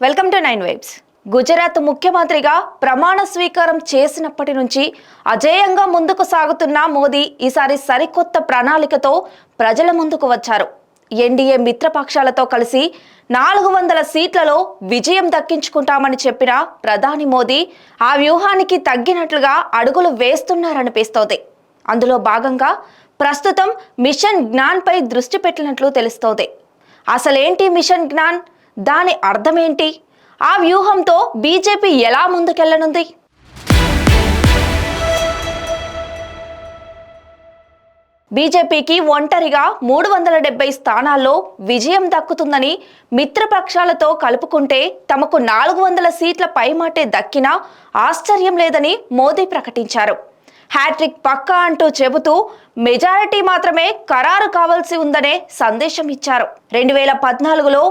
Welcome to 9 vibes. Gujarat ముఖ్యమంత్రిగా ప్రమాణ స్వీకారం చేసినప్పటి నుంచి అజేయంగా ముందుకు సాగుతున్న మోదీ ఈసారి సరికొత్త ప్రణాళికతో ప్రజల ముందుకు వచ్చారు. ఎన్డీఏ మిత్రపక్షాలతో కలిసి 400 సీట్లలో విజయం దక్కించుకుంటామని చెప్పిన ప్రధాని మోదీ ఆ వ్యూహానికి తగ్గినట్లుగా అడుగులు వేస్తున్నారనిపిస్తోంది. అందులో భాగంగా ప్రస్తుతం మిషన్ జ్ఞాన్ పై దృష్టి పెట్టినట్లు తెలుస్తోంది. అసలేంటి మిషన్ జ్ఞాన్? దాని అర్థమేంటి? ఆ వ్యూహంతో బీజేపీ ఎలా ముందుకెళ్లనుంది? బీజేపీకి ఒంటరిగా 370 స్థానాల్లో విజయం దక్కుతుందని మిత్రపక్షాలతో కలుపుకుంటే తమకు 400 సీట్ల పైమాటే దక్కినా ఆశ్చర్యం లేదని మోదీ ప్రకటించారు. హ్యాట్రిక్ పక్కా అంటూ చెబుతూ మెజారిటీ మాత్రమే ఖరారు కావాల్సి ఉందనే సందేశం ఇచ్చారు. 2014లో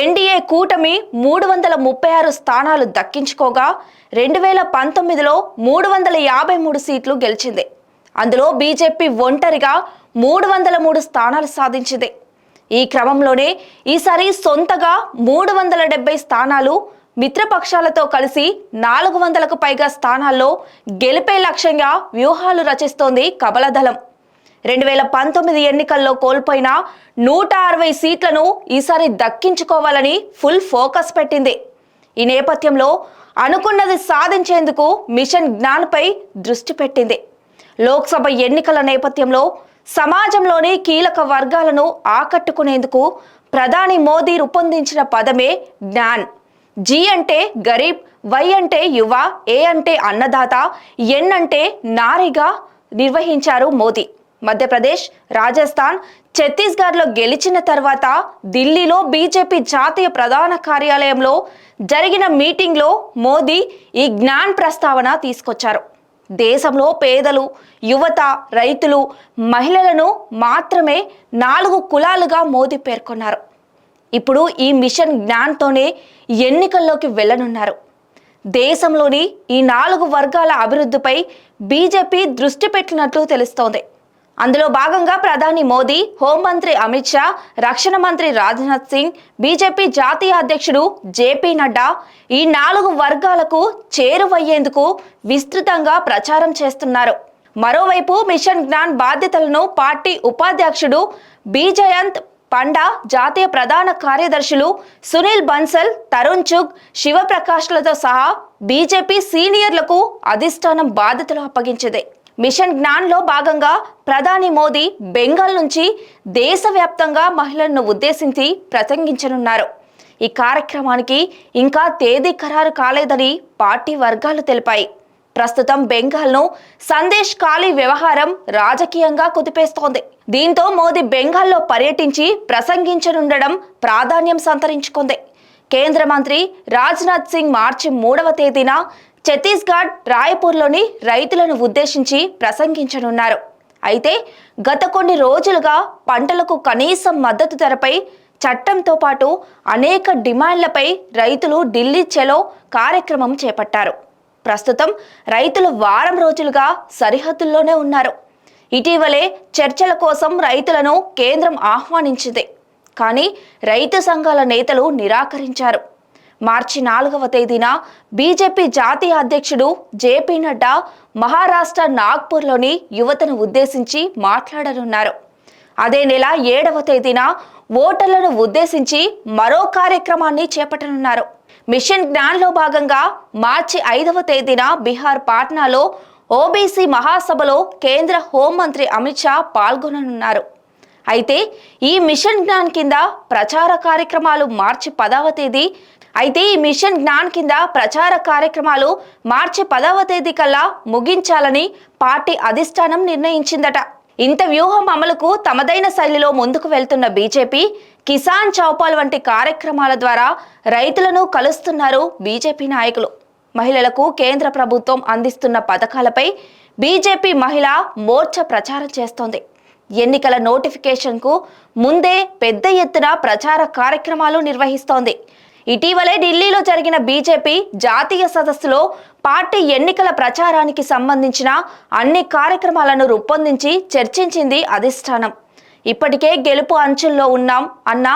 ఎన్డీఏ కూటమి 336 స్థానాలు దక్కించుకోగా 2019లో 353 సీట్లు గెలిచింది. అందులో బీజేపీ ఒంటరిగా 303 స్థానాలు సాధించింది. ఈ క్రమంలోనే ఈసారి సొంతగా 370 స్థానాలు, మిత్రపక్షాలతో కలిసి 400కు పైగా స్థానాల్లో గెలిపే లక్ష్యంగా వ్యూహాలు రచిస్తోంది కమలదళం. 2019 ఎన్నికల్లో కోల్పోయిన 160 సీట్లను ఈసారి దక్కించుకోవాలని ఫుల్ ఫోకస్ పెట్టింది. ఈ నేపథ్యంలో అనుకున్నది సాధించేందుకు మిషన్ జ్ఞాన్పై దృష్టి పెట్టింది. లోక్సభ ఎన్నికల నేపథ్యంలో సమాజంలోని కీలక వర్గాలను ఆకట్టుకునేందుకు ప్రధాని మోదీ రూపొందించిన పదమే జ్ఞాన్. జీ అంటే గరీబ్, వై అంటే యువ, ఏ అంటే అన్నదాత, ఎన్ అంటే నారిగా నిర్వహించారు మోదీ. మధ్యప్రదేశ్, రాజస్థాన్, ఛత్తీస్గఢ్లో గెలిచిన తర్వాత ఢిల్లీలో బీజేపీ జాతీయ ప్రధాన కార్యాలయంలో జరిగిన మీటింగ్లో మోదీ ఈ జ్ఞాన్ ప్రస్తావన తీసుకొచ్చారు. దేశంలో పేదలు, యువత, రైతులు, మహిళలను మాత్రమే 4 కులాలుగా మోదీ పేర్కొన్నారు. ఇప్పుడు ఈ మిషన్ జ్ఞాన్తోనే ఎన్నికల్లోకి వెళ్లనున్నారు. దేశంలోని ఈ 4 వర్గాల అభివృద్ధిపై బీజేపీ దృష్టి పెట్టినట్లు తెలుస్తోంది. అందులో భాగంగా ప్రధాని మోదీ, హోంమంత్రి అమిత్ షా, రక్షణ మంత్రి రాజ్నాథ్ సింగ్, బీజేపీ జాతీయ అధ్యక్షుడు జేపీ నడ్డా ఈ 4 వర్గాలకు చేరువయ్యేందుకు విస్తృతంగా ప్రచారం చేస్తున్నారు. మరోవైపు మిషన్ జ్ఞాన్ బాధ్యతలను పార్టీ ఉపాధ్యక్షుడు బిజయంత్ పండా, జాతీయ ప్రధాన కార్యదర్శులు సునీల్ బన్సల్, తరుణ్ చుగ్, శివప్రకాష్లతో సహా బీజేపీ సీనియర్లకు అధిష్టానం బాధ్యతలు అప్పగించింది. మిషన్ జ్ఞాన్లో భాగంగా ప్రధాని మోదీ బెంగాల్ నుంచి దేశవ్యాప్తంగా మహిళలను ఉద్దేశించి ప్రసంగించనున్నారు. ఈ కార్యక్రమానికి ఇంకా తేదీ ఖరారు కాలేదని పార్టీ వర్గాలు తెలిపాయి. ప్రస్తుతం బెంగాల్ను సందేశ్ ఖాళీ వ్యవహారం రాజకీయంగా కుదిపేస్తోంది. దీంతో మోదీ బెంగాల్లో పర్యటించి ప్రసంగించనుండడం ప్రాధాన్యం సంతరించుకుంది. కేంద్ర మంత్రి రాజ్నాథ్ సింగ్ మార్చి 3వ తేదీన ఛత్తీస్గఢ్ రాయ్పూర్లోని రైతులను ఉద్దేశించి ప్రసంగించనున్నారు. అయితే గత కొన్ని రోజులుగా పంటలకు కనీస మద్దతు ధరపై చట్టంతో పాటు అనేక డిమాండ్లపై రైతులు ఢిల్లీ చలో కార్యక్రమం చేపట్టారు. ప్రస్తుతం రైతులు వారం రోజులుగా సరిహద్దుల్లోనే ఉన్నారు. ఇటీవలే చర్చల కోసం రైతులను కేంద్రం ఆహ్వానించింది. కానీ రైతు సంఘాల నేతలు నిరాకరించారు. మార్చి 4వ తేదీన బీజేపీ జాతీయ అధ్యక్షుడు జేపీ నడ్డా మహారాష్ట్ర నాగ్పూర్లోని యువతను ఉద్దేశించి మాట్లాడనున్నారు. అదే నెల 7వ తేదీన ఓటర్లను ఉద్దేశించి మరో కార్యక్రమాన్ని చేపట్టనున్నారు. మిషన్ జ్ఞాన్లో భాగంగా మార్చి 5వ తేదీన బీహార్ పాట్నాలో ఓబీసీ మహాసభలో కేంద్ర హోంమంత్రి అమిత్ షా పాల్గొననున్నారు. అయితే ఈ మిషన్ జ్ఞాన్ కింద ప్రచార కార్యక్రమాలు మార్చి 10వ తేదీ కల్లా ముగించాలని పార్టీ అధిష్టానం నిర్ణయించిందట. ఇంత వ్యూహం అమలుకు తమదైన శైలిలో ముందుకు వెళ్తున్న బీజేపీ కిసాన్ చౌపాల్ వంటి కార్యక్రమాల ద్వారా రైతులను కలుస్తున్నారు బీజేపీ నాయకులు. మహిళలకు కేంద్ర ప్రభుత్వం అందిస్తున్న పథకాలపై బీజేపీ మహిళా మోర్చా ప్రచారం చేస్తోంది. ఎన్నికల నోటిఫికేషన్కు ముందే పెద్ద ఎత్తున ప్రచార కార్యక్రమాలు నిర్వహిస్తోంది. ఇటీవలే ఢిల్లీలో జరిగిన బీజేపీ జాతీయ సదస్సులో పార్టీ ఎన్నికల ప్రచారానికి సంబంధించిన అన్ని కార్యక్రమాలను రూపొందించి చర్చించింది అధిష్టానం. ఇప్పటికే గెలుపు అంచుల్లో ఉన్నాం అన్న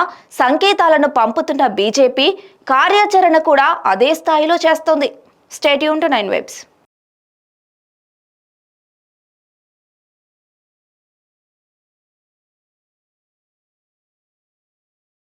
సంకేతాలను పంపుతున్న బీజేపీ కార్యాచరణ కూడా అదే స్థాయిలో చేస్తోంది. Stay tune to 9 Waves.